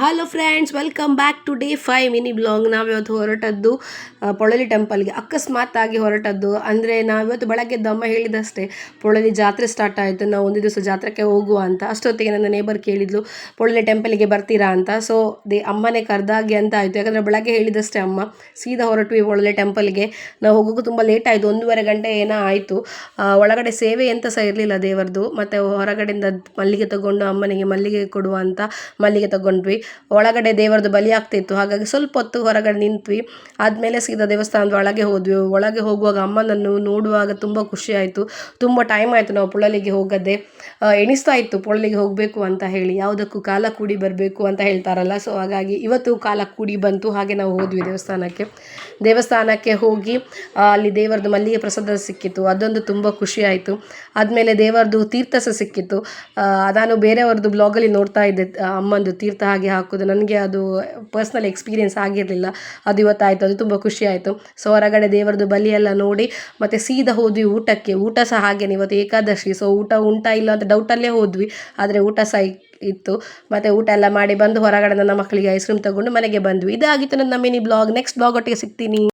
Hello friends, welcome back to day 5 mini blog. ನಾವಿವತ್ತು ಹೊರಟದ್ದು ಪೊಳಲಿ ಟೆಂಪಲ್ಗೆ. ಅಕಸ್ಮಾತ್ತಾಗಿ ಹೊರಟದ್ದು ಅಂದರೆ ನಾವಿವತ್ತು ಬೆಳಗ್ಗೆದ್ದು ಅಮ್ಮ ಹೇಳಿದಷ್ಟೇ ಪೊಳಲಿ ಜಾತ್ರೆ ಸ್ಟಾರ್ಟ್ ಆಯಿತು, ನಾವು ಒಂದು ದಿವಸ ಜಾತ್ರೆಗೆ ಹೋಗುವ ಅಂತ. ಅಷ್ಟೊತ್ತಿಗೆ ನನ್ನ ನೇಬರ್ ಕೇಳಿದ್ಲು ಪೊಳಲಿ ಟೆಂಪಲ್ಗೆ ಬರ್ತೀರಾ ಅಂತ. ಸೊ ಅಮ್ಮನೇ ಕರೆದಾಗೆ ಅಂತ ಆಯಿತು, ಯಾಕಂದರೆ ಬೆಳಗ್ಗೆ ಹೇಳಿದಷ್ಟೇ ಅಮ್ಮ. ಸೀದಾ ಹೊರಟ್ವಿ ಪೊಳಲಿ ಟೆಂಪಲ್ಗೆ. ನಾವು ಹೋಗೋಕ್ಕೂ ತುಂಬ ಲೇಟ್ ಆಯಿತು, 1:30 ಗಂಟೆ ಏನೋ ಆಯಿತು. ಒಳಗಡೆ ಸೇವೆ ಎಂತ ಸಹ ಇರಲಿಲ್ಲ ದೇವರದು. ಮತ್ತು ಹೊರಗಡೆಯಿಂದ ಮಲ್ಲಿಗೆ ತಗೊಂಡು ಅಮ್ಮನಿಗೆ ಮಲ್ಲಿಗೆ ಕೊಡುವ ಅಂತ ಮಲ್ಲಿಗೆ ತಗೊಂಡ್ವಿ. ಒಳಗಡೆ ದೇವರದು ಬಲಿ ಆಗ್ತಿತ್ತು, ಹಾಗಾಗಿ ಸ್ವಲ್ಪ ಹೊತ್ತು ಹೊರಗಡೆ ನಿಂತ್ವಿ. ಆದಮೇಲೆ ಸೀದಾ ದೇವಸ್ಥಾನದ ಒಳಗೆ ಹೋದ್ವಿ. ಒಳಗೆ ಹೋಗುವಾಗ ಅಮ್ಮನನ್ನು ನೋಡುವಾಗ ತುಂಬ ಖುಷಿ ಆಯಿತು. ತುಂಬ ಟೈಮ್ ಆಯಿತು ನಾವು ಪೊಳಲಿಗೆ ಹೋಗದೆ. ಎಣಿಸ್ತಾ ಇತ್ತು ಪೊಳಲಿಗೆ ಹೋಗಬೇಕು ಅಂತ ಹೇಳಿ, ಯಾವುದಕ್ಕೂ ಕಾಲ ಕೂಡಿ ಬರಬೇಕು ಅಂತ ಹೇಳ್ತಾರಲ್ಲ. ಸೊ ಹಾಗಾಗಿ ಇವತ್ತು ಕಾಲ ಕೂಡಿ ಬಂತು. ಹಾಗೆ ನಾವು ಹೋದ್ವಿ ದೇವಸ್ಥಾನಕ್ಕೆ ಹೋಗಿ ಅಲ್ಲಿ ದೇವರದು ಮಲ್ಲಿಗೆ ಪ್ರಸಾದ ಸಿಕ್ಕಿತ್ತು, ಅದೊಂದು ತುಂಬ ಖುಷಿ ಆಯಿತು. ಆದಮೇಲೆ ದೇವರದು ತೀರ್ಥ ಸಹ ಸಿಕ್ಕಿತ್ತು. ನಾನು ಬೇರೆಯವ್ರದ್ದು ಬ್ಲಾಗಲ್ಲಿ ನೋಡ್ತಾ ಇದ್ದೆ ಅಮ್ಮಂದು ತೀರ್ಥ ಹಾಗೆ ಹಾಕೋದು. ನನಗೆ ಅದು ಪರ್ಸ್ನಲ್ ಎಕ್ಸ್ಪೀರಿಯೆನ್ಸ್ ಆಗಿರಲಿಲ್ಲ, ಅದು ಇವತ್ತಾಯಿತು, ಅದು ತುಂಬ ಖುಷಿ ಆಯಿತು. ಸೊ ಹೊರಗಡೆ ದೇವರದು ಬಲಿ ಎಲ್ಲ ನೋಡಿ ಮತ್ತು ಸೀದಾ ಹೋದ್ವಿ ಊಟಕ್ಕೆ. ಊಟ ಸಹ ಹಾಗೇನೆ, ಇವತ್ತು ಏಕಾದಶಿ. ಸೊ ಊಟ ಉಂಟಾ ಇಲ್ಲ ಅಂತ ಡೌಟಲ್ಲೇ ಹೋದ್ವಿ, ಆದರೆ ಊಟ ಸಹ ಇತ್ತು. ಮತ್ತು ಊಟ ಎಲ್ಲ ಮಾಡಿ ಬಂದು ಹೊರಗಡೆ ನನ್ನ ಮಕ್ಕಳಿಗೆ ಐಸ್ ಕ್ರೀಮ್ ತಗೊಂಡು ಮನೆಗೆ ಬಂದ್ವಿ. ಇದಾಗಿತ್ತು ನನ್ನ ಮಿನಿ ಬ್ಲಾಗ್. ನೆಕ್ಸ್ಟ್ ಬ್ಲಾಗ್ ಒಟ್ಟಿಗೆ ಸಿಗ್ತೀನಿ.